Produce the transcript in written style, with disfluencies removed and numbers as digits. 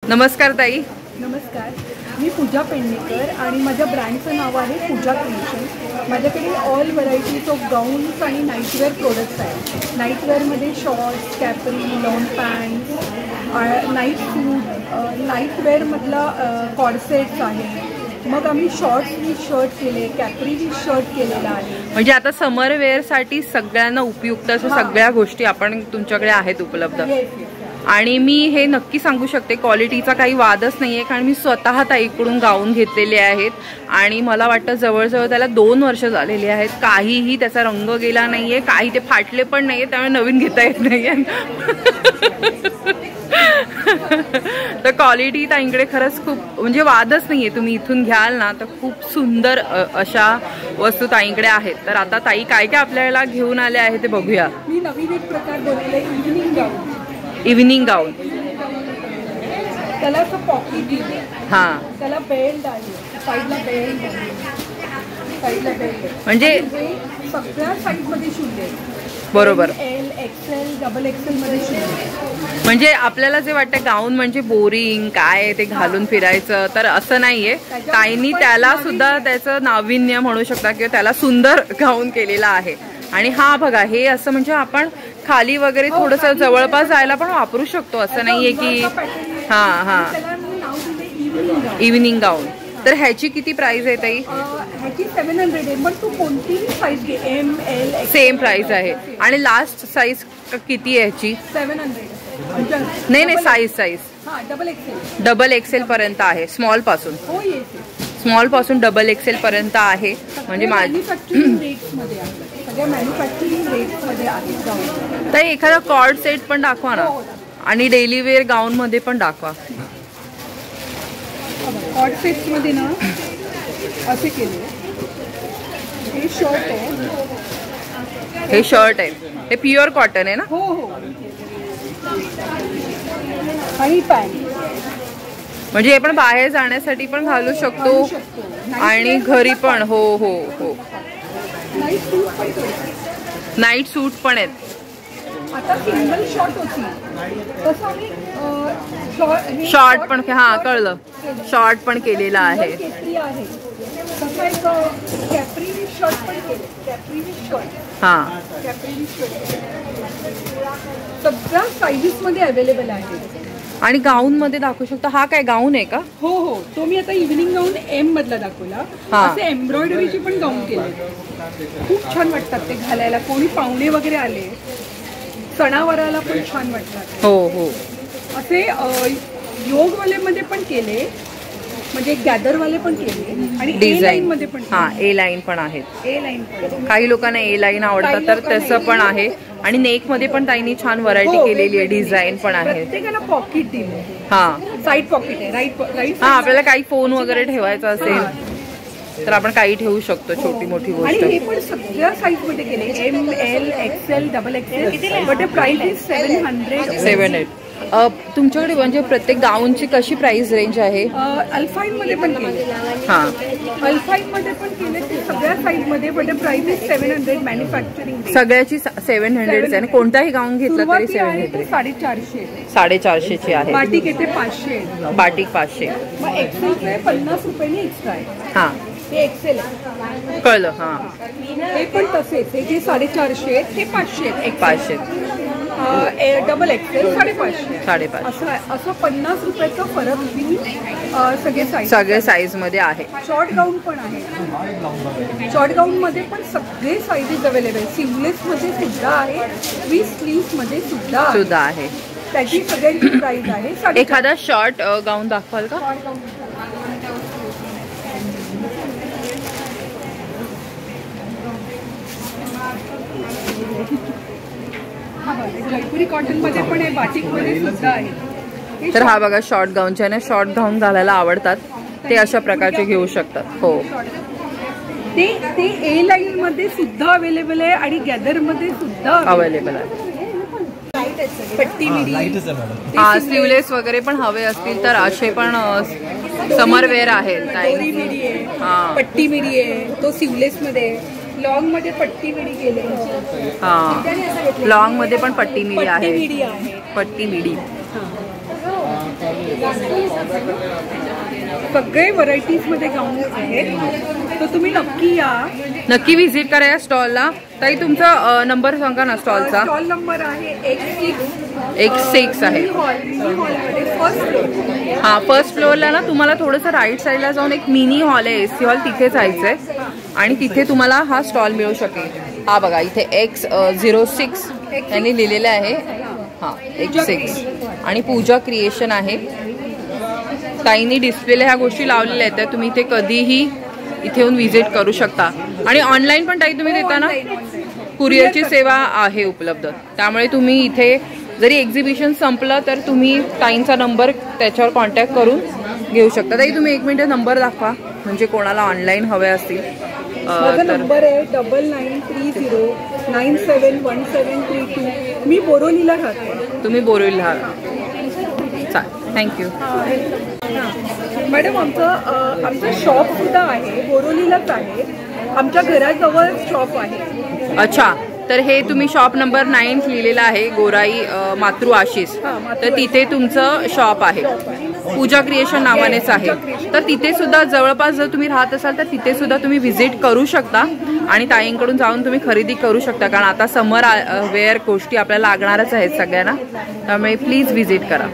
नमस्कार ताई. नमस्कार, मी पूजा पेडणेकर आणि माझ्या ब्रँडचं नाव आहे पूजा क्रिएशन. माझ्याकडे ऑल व्हरायटीज ऑफ गाऊन्स आणि नाईटवेअर प्रोडक्ट्स आहेत. नाईटवेअरमध्ये शॉर्ट्स, कॅपरी, लॉंग पॅन्ट, नाईट सूट, नाईटवेअरमधला कॉर्सेट्स आहे. मग आम्ही शॉर्ट्स विथ शर्ट केले, कॅपरी विथ शर्ट केलेला आहे. म्हणजे आता समर वेअरसाठी सगळ्यांना उपयुक्त असं सगळ्या गोष्टी आपण तुमच्याकडे आहेत उपलब्ध. आणि मी हे नक्की सांगू शकते क्वालिटीचा काही वादच नाहीये, कारण मी स्वतः ताईकडून गाऊन घेतलेले आहेत आणि मला वाटतं जवळजवळ त्याला 2 वर्ष झालेली आहेत. काहीही त्याचा रंग गेला नाहीये, काही ते फाटले पण नाहीये, त्यामुळे नवीन घेता येत नाहीये. तर क्वालिटी ताईंकडे खरंच खूप म्हणजे वादच नाहीये. तुम्ही इथून घ्याल ना तर खूप सुंदर अशा वस्तू ताईंकडे आहेत. तर आता ताई काय काय आपल्याला घेऊन आले आहे ते बघूया. मी नवीन एक प्रकार बनवला, इव्हिनिंग गाऊन. इव्हिनिंग गाऊन, त्याला असं पॉकेट आहे, हां, त्याला बेल्ट आहे, साईडला बेल्ट आहे, साईडला बेल्ट म्हणजे सगळ्या साईजमध्ये शिवले. बरोबर, एल, एक्सेल, डबल एक्सेल मध्ये शिवले. म्हणजे आपल्याला जे वाटतं गाऊन म्हणजे बोरिंग काय ते घालून फिरायचं, तर असं नाहीये. ताईंनी त्याला सुद्धा त्याचं नाविन्य म्हणू शकता किंवा त्याला सुंदर गाऊन केलेला आहे. आणि हा बघा, हे असं म्हणजे आपण खाली वगैरे थोडंसं जवळपास जायला पण वापरू शकतो, असं नाहीये की हां हां. इव्हिनिंग गाऊन. तर ह्याची किती प्राइस आहे ताई? ह्याची 700 आहे, पण तू कोणतीही साईज घे, एम, एल, सेम प्राइस आहे. आणि लास्ट साईज किती आहे ह्याची? 700. नाही साईज डबल एक्सेल पर्यंत आहे. स्मॉल पासून, स्मॉल पासून डबल एक्सेल पर्यंत आहे. म्हणजे तर एखादा कॉर्ड सेट पण दाखवा ना, आणि डेली वेअर गाऊन मध्ये पण दाखवा. कॉर्ड सेट्स मध्ये ना असे केले. हे शर्ट आहे, हे शर्ट आहे, हे प्युअर कॉटन आहे ना? हो हो. आणि पॅन्ट, म्हणजे आपण बाहेर जाण्यासाठी पण घालू शकतो आणि घरी पण. हो हो हो. नाईट सूट पण आहेत. आता सिंगल शॉर्ट होती, तसं आम्ही शॉर्ट पण, हा कळलं, शॉर्ट पण केलेला आहे. तसं एक कॅपरी विथ शर्ट पण केले, कॅपरी विथ शर्ट. हां, कॅपरी विथ शर्ट सगळ्या साईजेस मध्ये अवेलेबल आहे. आणि गाऊन मध्ये दाखवू शकतो. हा काय गाऊन आहे का? हो हो, तो मी आता इव्हिनिंग गाऊन एम मधला दाखवला. असे एम्ब्रॉयडरीचे पण गाऊन केले, खूप छान वाटतात ते घालायला. कोणी पाहुणे वगैरे आले सणावाराला पण छान वाटतात. हो हो. असे योगवाले मध्ये पण केले, म्हणजे गॅदरवाले पण केले, आणि डिझाईन मध्ये पण. हा, ए लाईन पण आहेत. ए लाईन पण, काही लोकांना ए लाईन आवडतात तर तसं पण आहे. आणि नेक मध्ये पण ताईंनी छान व्हरायटी केलेली आहे, डिझाईन पण आहे. प्रत्येकाला पॉकेट दिले. हा, साईड पॉकेट आहे, राईट. हा, आपल्याला काही फोन वगैरे ठेवायचा असेल तर आपण काही ठेवू शकतो, छोटी मोठी गोष्ट. आणि हे पण सगळ्या साईज मध्ये केले, M, L, XL, double XL. But price is 700. तुमच्याकडे म्हणजे प्रत्येक गाऊनची कशी प्राइस रेंज आहे? अल्फाईन मध्ये पण केले. हां, अल्फाईन मध्ये पण केले, सगळ्या साईज मध्ये. But price is 700. मॅन्युफॅक्चरिंग सगळ्याची 700 आणि कोणताही गाऊन घेतला तरी 700. 450 ची आहे. बाटिक येते 500. बाटिक 500. मग एक्सेल 50 रुपयाने एक्स्ट्रा आहे. हां, हे एक्सेल आहे, कळलं. हां, हे पण तसेच, हे 450, हे 500. 500. Double XL 550. असं 50 रुपयाचा फरक सगळे साईज मध्ये आहे. शॉर्ट गाऊन पण आहे. शॉर्ट गाऊन मध्ये पण सगळे साईजेस अवेलेबल. स्लीवलेस मध्ये सुद्धा आहे, विथ स्लीव्स मध्ये सुद्धा आहे. त्याची सगळ्यांची प्राइस आहे. एखादा शॉर्ट गाऊन दाखवाल का? जयपुरी कॉटन मध्ये पण आहे, बाटिक मध्ये सुद्धा आहे. तर हा बघा शॉर्ट गाऊनचे आहे ना, शॉर्ट गाऊन घालायला आवडतात ते अशा प्रकारचे घेऊ शकतात. हो, ते ए लाईन मध्ये सुद्धा अवेलेबल आहे आणि गॅदर मध्ये सुद्धा अवेलेबल आहे. पट्टी मिडी, हा, स्लीवलेस वगैरे पण हवे असतील तर असे पण समर वेअर आहेत. पट्टी मिडी आहे, तो स्लीवलेस मध्ये. लॉंग मध्ये पट्टी मिडी केले. हा, लॉंग मध्ये पण पट्टी मिडी आहे. पट्टी मिडी सगळे व्हरायटीजमध्ये गाऊन आहेत, तर तुम्ही नक्की या, नक्की व्हिजिट करा या स्टॉलला. ताई तुमचा नंबर सांगा ना स्टॉलचा. स्टॉल नंबर आहे 16 आहे. हां, फर्स्ट फ्लोअरला ना तुम्हाला थोडंसं राईट साईडला जाऊन एक मिनी हॉल आहे, AC हॉल, तिथे जायचं आहे आणि तिथे तुम्हाला हा स्टॉल मिळू शकेल. हा बघा इथे X06 यांनी लिहिलेलं आहे. हां, X6 आणि पूजा क्रिएशन आहे. ताईंनी डिस्प्लेला ह्या गोष्टी लावलेल्या आहेत, तर तुम्ही इथे कधीही इथे येऊन व्हिजिट करू शकता. आणि ऑनलाईन पण ताई तुम्ही देता ना, कुरिअरची सेवा आहे उपलब्ध. त्यामुळे तुम्ही इथे जरी एक्झिबिशन संपलं तर तुम्ही ताईंचा नंबर त्याच्यावर कॉन्टॅक्ट करून घेऊ शकता. ताई तुम्ही 1 मिनिट नंबर दाखवा, म्हणजे कोणाला ऑनलाईन हवे असतील. माझा नंबर आहे 9930971732. मी बोरोलीला राहते. तुम्ही बोरिवलीला चालेल. Thank you madam. आमचं शॉप सुद्धा आहे, बोरोलीलाच आहे, आमच्या घराजवळ शॉप आहे. अच्छा, तर हे तुम्ही शॉप नंबर 9 लिहिलेला आहे, गोराई मातृ आशिष. तर तिथे तुमचं शॉप आहे, पूजा क्रिएशन नावानेच आहे. तर तिथे सुद्धा जवळपास जर तुम्ही राहत असाल तर तिथे सुद्धा तुम्ही व्हिजिट करू शकता आणि ताईंकडून जाऊन तुम्ही खरेदी करू शकता. कारण आता समर वेअर गोष्टी आपल्याला लागणारच आहेत सगळ्यांना, त्यामुळे प्लीज व्हिजिट करा.